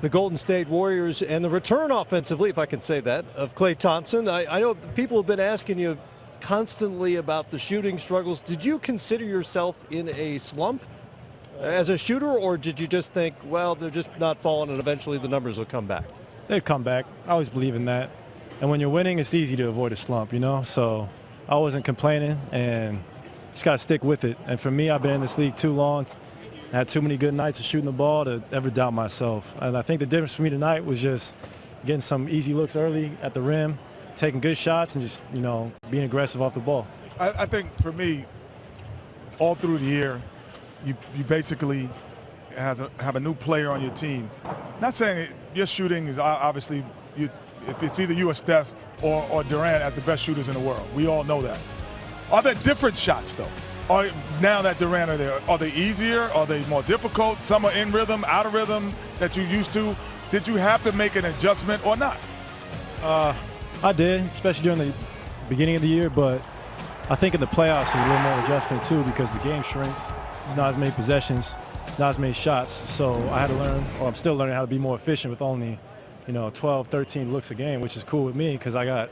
the Golden State Warriors and the return offensively, if I can say that, of Klay Thompson. I know people have been asking you constantly about the shooting struggles. Did you consider yourself in a slump as a shooter, or did you just think, well, they're just not falling and eventually the numbers will come back? They'd come back. I always believe in that. And when you're winning, it's easy to avoid a slump, you know? So I wasn't complaining, and just got to stick with it. And for me, I've been in this league too long. I had too many good nights of shooting the ball to ever doubt myself. And I think the difference for me tonight was just getting some easy looks early at the rim, taking good shots, and just, you know, being aggressive off the ball. I think for me, all through the year, you basically have a new player on your team. Not saying your shooting is obviously, if it's either you or Steph or Durant as the best shooters in the world. We all know that. Are there different shots, though? Now that Durant are there, are they easier? Are they more difficult? Some are in rhythm, out of rhythm that you used to. Did you have to make an adjustment or not? I did, especially during the beginning of the year, but I think in the playoffs there's a little more adjustment too because the game shrinks. There's not as many possessions, not as many shots. So I had to learn, or I'm still learning how to be more efficient with only, 12, 13 looks a game, which is cool with me because I got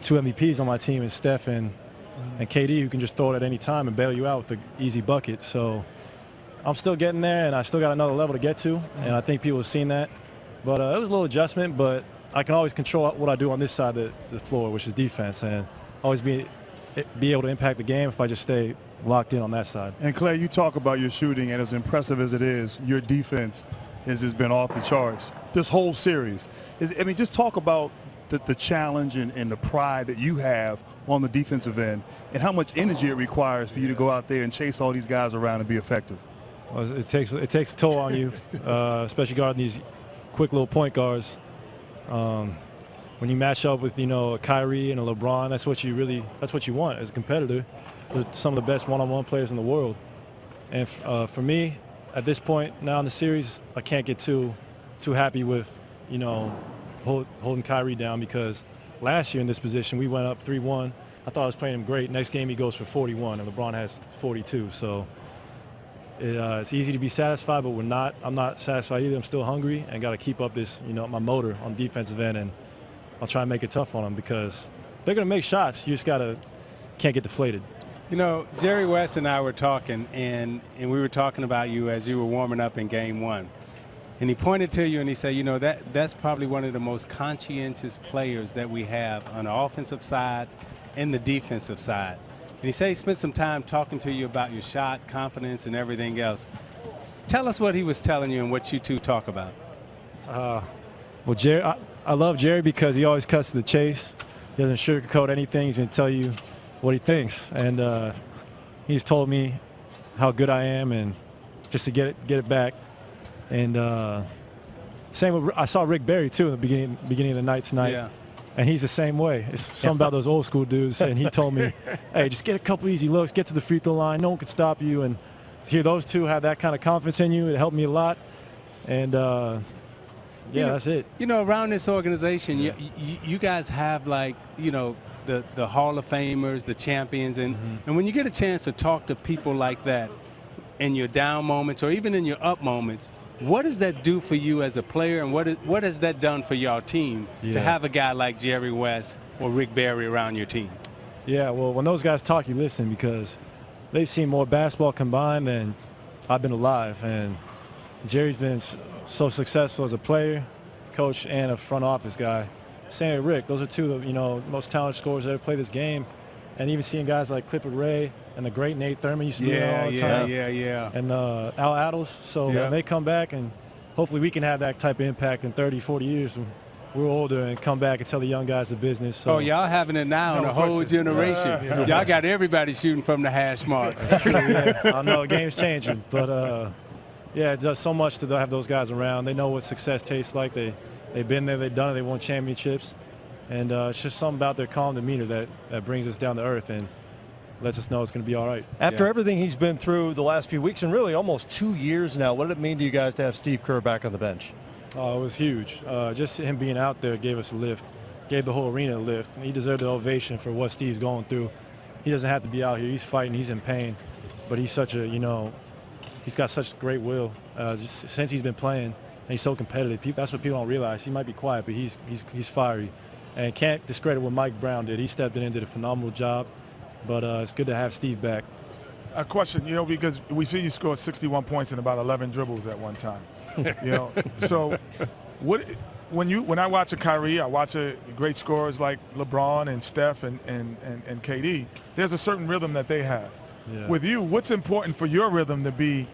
2 MVPs on my team, and Steph and KD, who can just throw it at any time and bail you out with an easy bucket. So I'm still getting there, and I still got another level to get to, and I think people have seen that. But it was a little adjustment, but I can always control what I do on this side of the floor, which is defense, and always be able to impact the game if I just stay locked in on that side. And Klay, you talk about your shooting, and as impressive as it is, your defense has been off the charts this whole series. Just talk about the challenge and the pride that you have on the defensive end and how much energy it requires for you to go out there and chase all these guys around and be effective. Well, it takes a toll on you, especially guarding these quick little point guards. When you match up with a Kyrie and a LeBron, that's what you want as a competitor. They're some of the best one-on-one players in the world. And for me, at this point now in the series, I can't get too happy with holding Kyrie down, because last year in this position we went up 3-1. I thought I was playing him great. Next game he goes for 41, and LeBron has 42. So it's easy to be satisfied, but I'm not satisfied either. I'm still hungry and got to keep up this, my motor on the defensive end, and I'll try and make it tough on them because they're going to make shots. You just can't get deflated. Jerry West and I were talking, and we were talking about you as you were warming up in Game 1. And he pointed to you and he said, that's probably one of the most conscientious players that we have on the offensive side and the defensive side. And he said he spent some time talking to you about your shot, confidence, and everything else. Tell us what he was telling you and what you two talk about. Well, Jerry, I love Jerry because he always cuts to the chase. He doesn't sugarcoat anything. He's going to tell you what he thinks. And he's told me how good I am and just to get it back. And same with, I saw Rick Barry too in the beginning of the night tonight. Yeah. And he's the same way. It's something about those old school dudes. And he told me, hey, just get a couple easy looks, get to the free throw line. No one can stop you. And to hear those two have that kind of confidence in you, it helped me a lot. And that's it. Around this organization, you guys have the Hall of Famers, the champions, and when you get a chance to talk to people like that in your down moments or even in your up moments, what does that do for you as a player, and what has that done for your team to have a guy like Jerry West or Rick Barry around your team? Yeah, well, when those guys talk, you listen because they've seen more basketball combined than I've been alive. And Jerry's been so successful as a player, coach, and a front office guy. Same with Rick. Those are two of the most talented scorers that ever played this game. And even seeing guys like Clifford Ray and the great Nate Thurman used to be there all the time. Yeah. And Al Attles. So when they come back, and hopefully we can have that type of impact in 30, 40 years when we're older and come back and tell the young guys the business. So. Y'all having it now in a whole generation. Y'all got everybody shooting from the hash mark. That's true, yeah. I know the game's changing. But, it does so much to have those guys around. They know what success tastes like. They've been there, they've done it, they won championships. And it's just something about their calm demeanor that brings us down to earth and lets us know it's going to be all right. After everything he's been through the last few weeks and really almost 2 years now, what did it mean to you guys to have Steve Kerr back on the bench? Oh, it was huge. Just him being out there gave us a lift, gave the whole arena a lift. And he deserved the ovation for what Steve's going through. He doesn't have to be out here. He's fighting. He's in pain. But he's such a, he's got such great will. Just since he's been playing, And he's so competitive. That's what people don't realize. He might be quiet, but he's fiery. And can't discredit what Mike Brown did. He stepped in and did a phenomenal job. But it's good to have Steve back. A question, because we see you scored 61 points in about 11 dribbles at one time. So when I watch a Kyrie, I watch great scorers like LeBron and Steph and KD, there's a certain rhythm that they have. Yeah. With you, what's important for your rhythm to be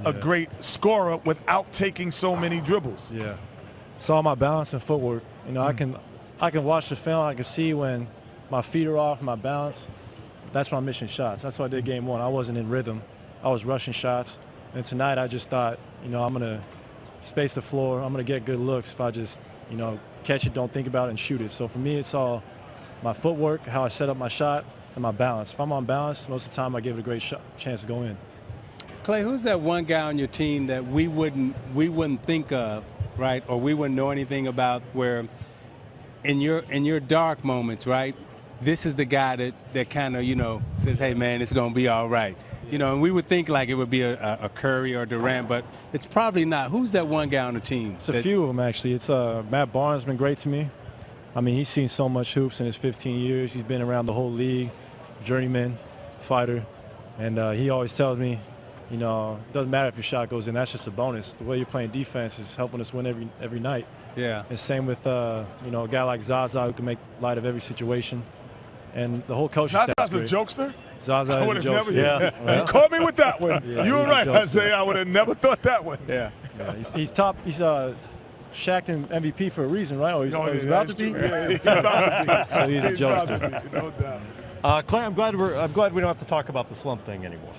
a great scorer without taking so many dribbles? Yeah. It's all my balance and footwork. I can watch the film. I can see when my feet are off, my balance. That's when I'm missing shots. That's what I did game one. I wasn't in rhythm. I was rushing shots. And tonight I just thought, I'm going to space the floor. I'm going to get good looks if I just, catch it, don't think about it, and shoot it. So for me, it's all my footwork, how I set up my shot, and my balance. If I'm on balance, most of the time I give it a great chance to go in. Klay, who's that one guy on your team that we wouldn't think of, right, or we wouldn't know anything about, where in your dark moments, right, this is the guy that kind of, says, hey, man, it's going to be all right. And we would think like it would be a Curry or Durant, but it's probably not. Who's that one guy on the team? It's a few of them, actually. It's Matt Barnes has been great to me. I mean, he's seen so much hoops in his 15 years. He's been around the whole league, journeyman, fighter. And he always tells me, it doesn't matter if your shot goes in. That's just a bonus. The way you're playing defense is helping us win every night. Yeah. And same with, a guy like Zaza who can make light of every situation. And the whole coaching staff. Zaza's a jokester? Zaza is a jokester. You caught me with that one. Yeah, you were right, Isaiah. I would have never thought that one. Yeah. He's top. He's Shaqtin MVP for a reason, right? Or he's about to be. Yeah, he's about to be. So he's a jokester. No doubt. Clay, I'm glad we don't have to talk about the slump thing anymore.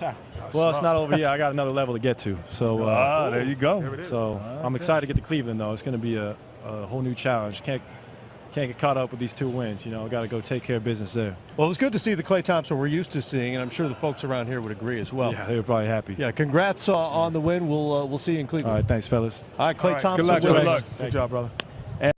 Well, it's not over yet. I got another level to get to. So there you go. So I'm excited to get to Cleveland, though. It's going to be a whole new challenge. Can't get caught up with these 2 wins. Got to go take care of business there. Well, it was good to see the Klay Thompson we're used to seeing, and I'm sure the folks around here would agree as well. Yeah, they were probably happy. Yeah, congrats on the win. We'll see you in Cleveland. All right, thanks, fellas. All right, Klay Thompson. Good luck. With us. Good job, brother.